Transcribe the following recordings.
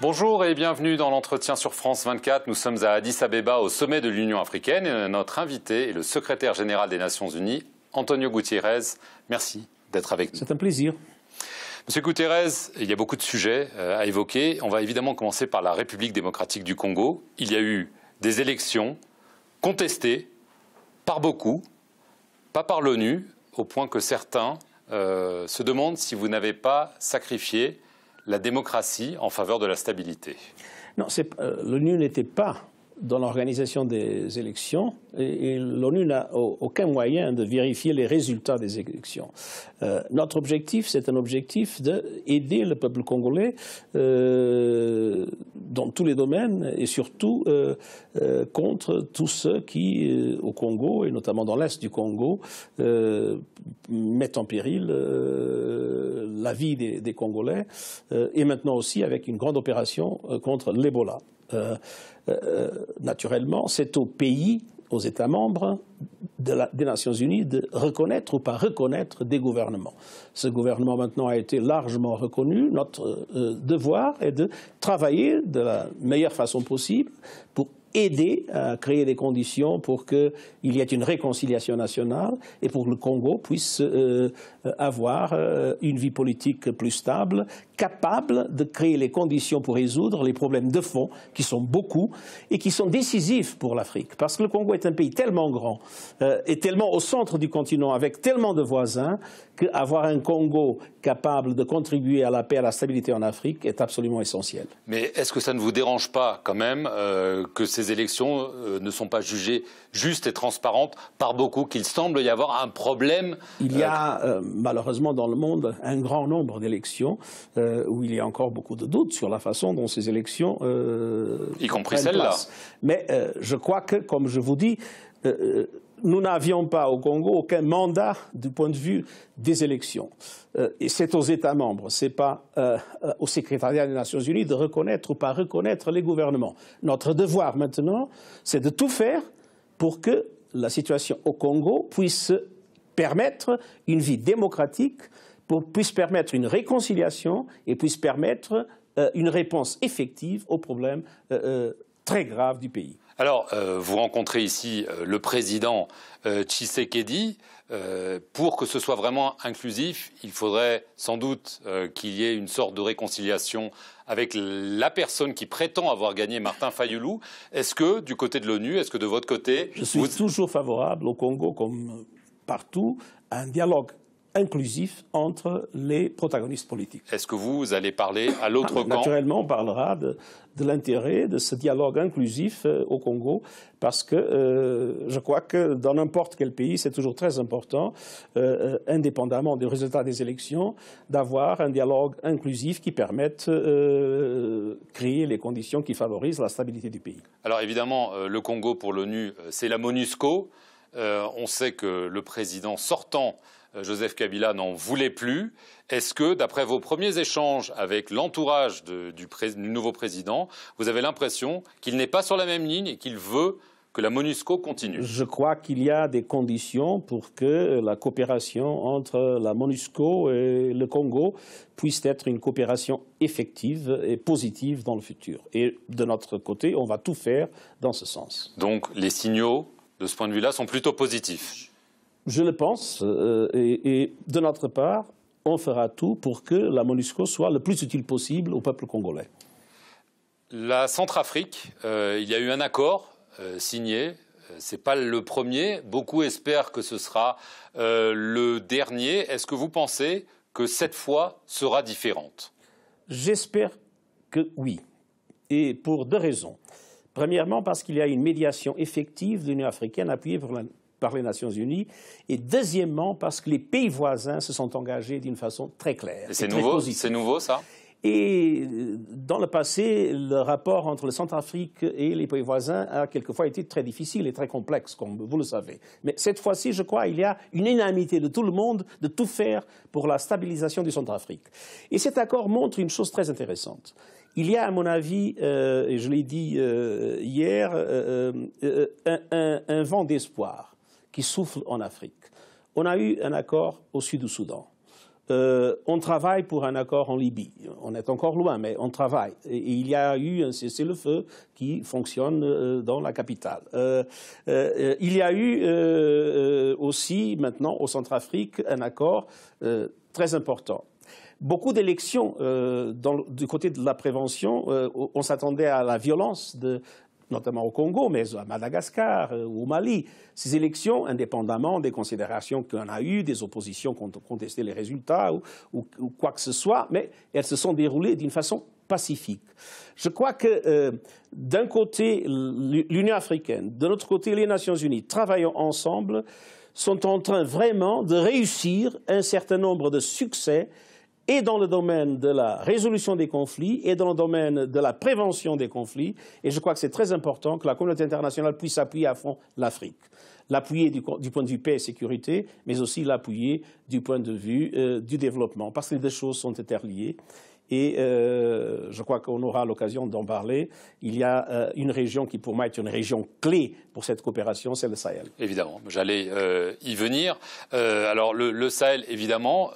Bonjour et bienvenue dans l'entretien sur France 24. Nous sommes à Addis Abeba au sommet de l'Union africaine et notre invité est le secrétaire général des Nations Unies, Antonio Gutiérrez. Merci d'être avec nous. C'est un plaisir. Monsieur Gutiérrez, il y a beaucoup de sujets à évoquer. On va évidemment commencer par la République démocratique du Congo. Il y a eu des élections contestées par beaucoup, pas par l'ONU, au point que certains se demandent si vous n'avez pas sacrifié la démocratie en faveur de la stabilité. Non, l'ONU n'était pas dans l'organisation des élections et l'ONU n'a aucun moyen de vérifier les résultats des élections. Notre objectif, c'est un objectif d'aider le peuple congolais dans tous les domaines et surtout contre tous ceux qui, au Congo et notamment dans l'Est du Congo, mettent en péril la vie des Congolais et maintenant aussi avec une grande opération contre l'Ebola. Naturellement, c'est au pays, aux États membres des Nations Unies de reconnaître ou pas reconnaître des gouvernements. Ce gouvernement maintenant a été largement reconnu. Notre devoir est de travailler de la meilleure façon possible pour aider à créer des conditions pour qu'il y ait une réconciliation nationale et pour que le Congo puisse avoir une vie politique plus stable, capable de créer les conditions pour résoudre les problèmes de fond, qui sont beaucoup et qui sont décisifs pour l'Afrique. Parce que le Congo est un pays tellement grand et tellement au centre du continent, avec tellement de voisins, qu'avoir un Congo capable de contribuer à la paix et à la stabilité en Afrique est absolument essentiel. Mais est-ce que ça ne vous dérange pas quand même que ces élections ne sont pas jugées justes et transparentes par beaucoup, qu'il semble y avoir un problème? Il y a malheureusement dans le monde un grand nombre d'élections où il y a encore beaucoup de doutes sur la façon dont ces élections y compris celle-là. Mais je crois que, comme je vous dis, nous n'avions pas au Congo aucun mandat du point de vue des élections. Et c'est aux États membres, ce n'est pas au secrétariat des Nations Unies de reconnaître ou pas reconnaître les gouvernements. Notre devoir maintenant, c'est de tout faire pour que la situation au Congo puisse permettre une vie démocratique, puisse permettre une réconciliation et puisse permettre une réponse effective aux problèmes très graves du pays. Alors, vous rencontrez ici le président Tshisekedi. Pour que ce soit vraiment inclusif, il faudrait sans doute qu'il y ait une sorte de réconciliation avec la personne qui prétend avoir gagné, Martin Fayulu. Est-ce que, du côté de l'ONU, est-ce que de votre côté... Je suis toujours favorable au Congo, comme partout, à un dialogue inclusif entre les protagonistes politiques. Est-ce que vous allez parler à l'autre camp? Naturellement, on parlera de l'intérêt de ce dialogue inclusif au Congo, parce que je crois que dans n'importe quel pays, c'est toujours très important, indépendamment des résultats des élections, d'avoir un dialogue inclusif qui permette de créer les conditions qui favorisent la stabilité du pays. Alors évidemment, le Congo pour l'ONU, c'est la MONUSCO. On sait que le président sortant, Joseph Kabila, n'en voulait plus. Est-ce que, d'après vos premiers échanges avec l'entourage du nouveau président, vous avez l'impression qu'il n'est pas sur la même ligne et qu'il veut que la MONUSCO continue? Je crois qu'il y a des conditions pour que la coopération entre la MONUSCO et le Congo puisse être une coopération effective et positive dans le futur. Et de notre côté, on va tout faire dans ce sens. Donc les signaux, de ce point de vue-là, sont plutôt positifs? Je le pense, et de notre part, on fera tout pour que la MONUSCO soit le plus utile possible au peuple congolais. La Centrafrique, il y a eu un accord signé, ce n'est pas le premier, beaucoup espèrent que ce sera le dernier. Est-ce que vous pensez que cette fois sera différente? J'espère que oui, et pour deux raisons. Premièrement, parce qu'il y a une médiation effective de l'Union africaine appuyée par les Nations Unies, et deuxièmement, parce que les pays voisins se sont engagés d'une façon très claire. C'est nouveau, ça? Et dans le passé, le rapport entre le Centrafrique et les pays voisins a quelquefois été très difficile et très complexe, comme vous le savez. Mais cette fois-ci, je crois, il y a une unanimité de tout le monde de tout faire pour la stabilisation du Centrafrique. Et cet accord montre une chose très intéressante. Il y a, à mon avis, et je l'ai dit hier, un vent d'espoir qui souffle en Afrique. On a eu un accord au sud du Soudan. on travaille pour un accord en Libye. On est encore loin, mais on travaille. Et il y a eu un cessez-le-feu qui fonctionne dans la capitale. Il y a eu aussi, maintenant, au Centrafrique, un accord très important. Beaucoup d'élections du côté de la prévention, on s'attendait à la violence notamment au Congo, mais à Madagascar ou au Mali. Ces élections, indépendamment des considérations qu'on a eues, des oppositions qui ont contesté les résultats ou quoi que ce soit, mais elles se sont déroulées d'une façon pacifique. Je crois que d'un côté, l'Union africaine, de l'autre côté, les Nations unies, travaillant ensemble, sont en train vraiment de réussir un certain nombre de succès et dans le domaine de la résolution des conflits et dans le domaine de la prévention des conflits. Et je crois que c'est très important que la communauté internationale puisse appuyer à fond l'Afrique. L'appuyer du point de vue paix et sécurité, mais aussi l'appuyer du point de vue du développement, parce que les deux choses sont interliées. Et je crois qu'on aura l'occasion d'en parler. Il y a une région qui, pour moi, est une région clé pour cette coopération, c'est le Sahel. Évidemment, j'allais y venir. Alors, le Sahel, évidemment.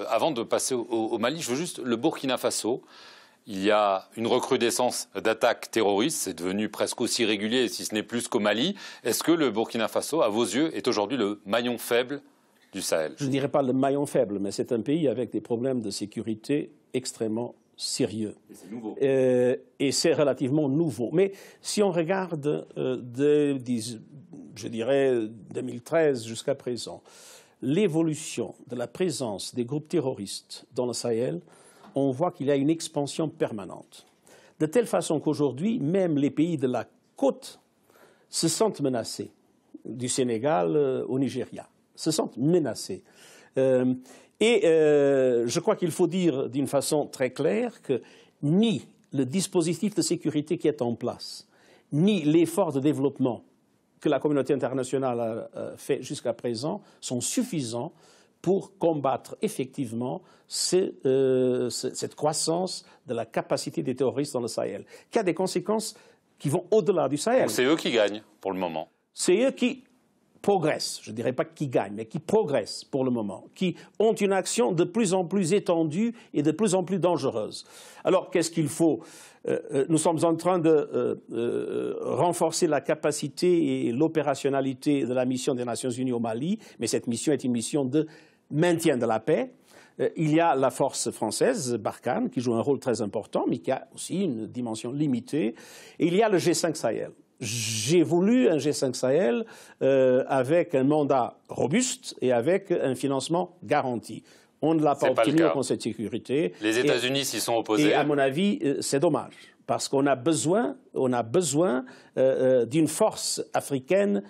Avant de passer au Mali, je veux juste le Burkina Faso. Il y a une recrudescence d'attaques terroristes. C'est devenu presque aussi régulier, si ce n'est plus qu'au Mali. Est-ce que le Burkina Faso, à vos yeux, est aujourd'hui le maillon faible du Sahel? Je ne dirais pas le maillon faible, mais c'est un pays avec des problèmes de sécurité extrêmement sérieux. Et c'est nouveau. Et c'est relativement nouveau. Mais si on regarde je dirais 2013 jusqu'à présent, l'évolution de la présence des groupes terroristes dans le Sahel, on voit qu'il y a une expansion permanente. De telle façon qu'aujourd'hui, même les pays de la côte se sentent menacés, du Sénégal au Nigeria, se sentent menacés. Je crois qu'il faut dire d'une façon très claire que ni le dispositif de sécurité qui est en place, ni l'effort de développement que la communauté internationale a fait jusqu'à présent sont suffisants pour combattre effectivement cette croissance de la capacité des terroristes dans le Sahel, qui a des conséquences qui vont au-delà du Sahel. Donc c'est eux qui gagnent pour le moment. C'est eux qui progressent, je ne dirais pas qui gagnent, mais qui progressent pour le moment, qui ont une action de plus en plus étendue et de plus en plus dangereuse. Alors, qu'est-ce qu'il faut? Nous sommes en train de renforcer la capacité et l'opérationnalité de la mission des Nations Unies au Mali, mais cette mission est une mission de maintien de la paix. Il y a la force française, Barkhane, qui joue un rôle très important, mais qui a aussi une dimension limitée. Et il y a le G5 Sahel. J'ai voulu un G5 Sahel avec un mandat robuste et avec un financement garanti. On ne l'a pas obtenu au Conseil de sécurité. Les États-Unis s'y sont opposés. Et à mon avis, c'est dommage, parce qu'on a besoin d'une force africaine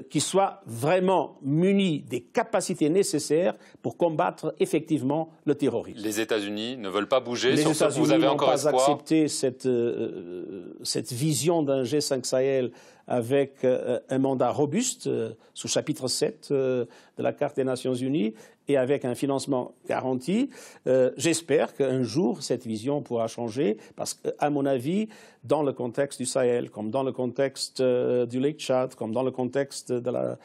qui soit vraiment munie des capacités nécessaires pour combattre effectivement le terrorisme. Les États-Unis ne veulent pas bouger sur ce que vous avez encore espoir. Les États-Unis n'ont pas accepté cette vision d'un G5 Sahel avec un mandat robuste sous chapitre 7 de la Charte des Nations Unies et avec un financement garanti. J'espère qu'un jour, cette vision pourra changer parce qu'à mon avis, dans le contexte du Sahel, comme dans le contexte du Lake Tchad, comme dans le contexte de la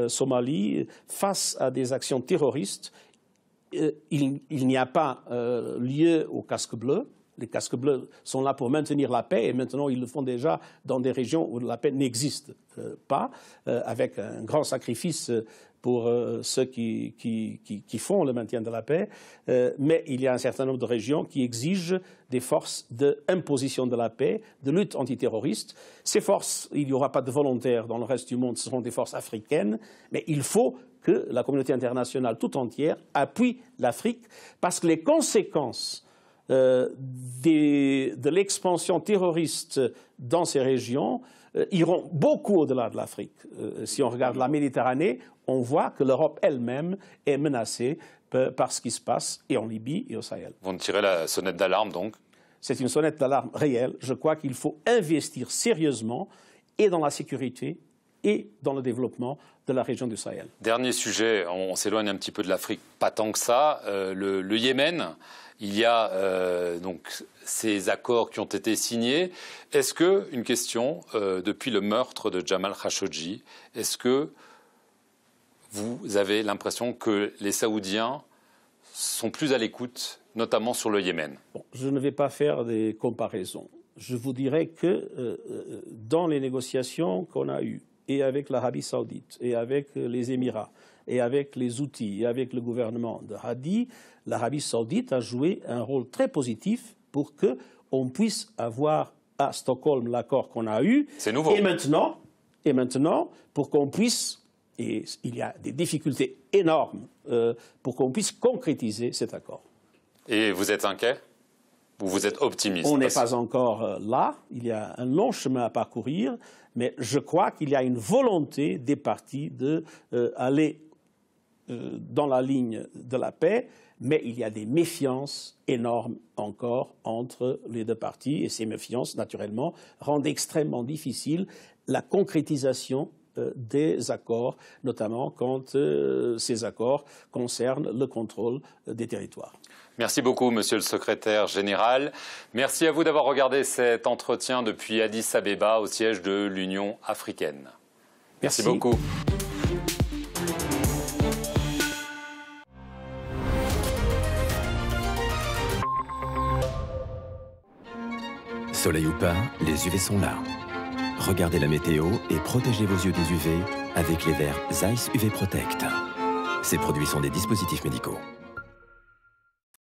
Somalie, face à des actions terroristes, il n'y a pas lieu aux casques bleus. Les casques bleus sont là pour maintenir la paix et maintenant ils le font déjà dans des régions où la paix n'existe pas, avec un grand sacrifice pour ceux qui font le maintien de la paix. Mais il y a un certain nombre de régions qui exigent des forces d'imposition de la paix, de lutte antiterroriste. Ces forces, il n'y aura pas de volontaires dans le reste du monde, ce seront des forces africaines, mais il faut que la communauté internationale tout entière appuie l'Afrique parce que les conséquences de l'expansion terroriste dans ces régions iront beaucoup au-delà de l'Afrique. Si on regarde la Méditerranée, on voit que l'Europe elle-même est menacée par ce qui se passe et en Libye et au Sahel. Vous tirez la sonnette d'alarme donc? C'est une sonnette d'alarme réelle. Je crois qu'il faut investir sérieusement et dans la sécurité et dans le développement de la région du Sahel. Dernier sujet, on s'éloigne un petit peu de l'Afrique, pas tant que ça. Le Yémen, il y a donc ces accords qui ont été signés. Est-ce que, une question, depuis le meurtre de Jamal Khashoggi, est-ce que vous avez l'impression que les Saoudiens sont plus à l'écoute, notamment sur le Yémen? Bon, je ne vais pas faire des comparaisons. Je vous dirais que dans les négociations qu'on a eues, et avec l'Arabie saoudite, et avec les Émirats, et avec les Houthis, et avec le gouvernement de Hadi, l'Arabie saoudite a joué un rôle très positif pour qu'on puisse avoir à Stockholm l'accord qu'on a eu. C'est nouveau. Et maintenant, pour qu'on puisse, et il y a des difficultés énormes, pour qu'on puisse concrétiser cet accord. Et vous êtes inquiet? Ou vous êtes optimiste? On n'est pas encore là, il y a un long chemin à parcourir, mais je crois qu'il y a une volonté des partis d'aller dans la ligne de la paix, mais il y a des méfiances énormes encore entre les deux partis, et ces méfiances, naturellement, rendent extrêmement difficile la concrétisation des accords, notamment quand ces accords concernent le contrôle des territoires. Merci beaucoup, Monsieur le Secrétaire général. Merci à vous d'avoir regardé cet entretien depuis Addis Abeba, au siège de l'Union africaine. Merci beaucoup. Soleil ou pas, les UV sont là. Regardez la météo et protégez vos yeux des UV avec les verres Zeiss UV Protect. Ces produits sont des dispositifs médicaux.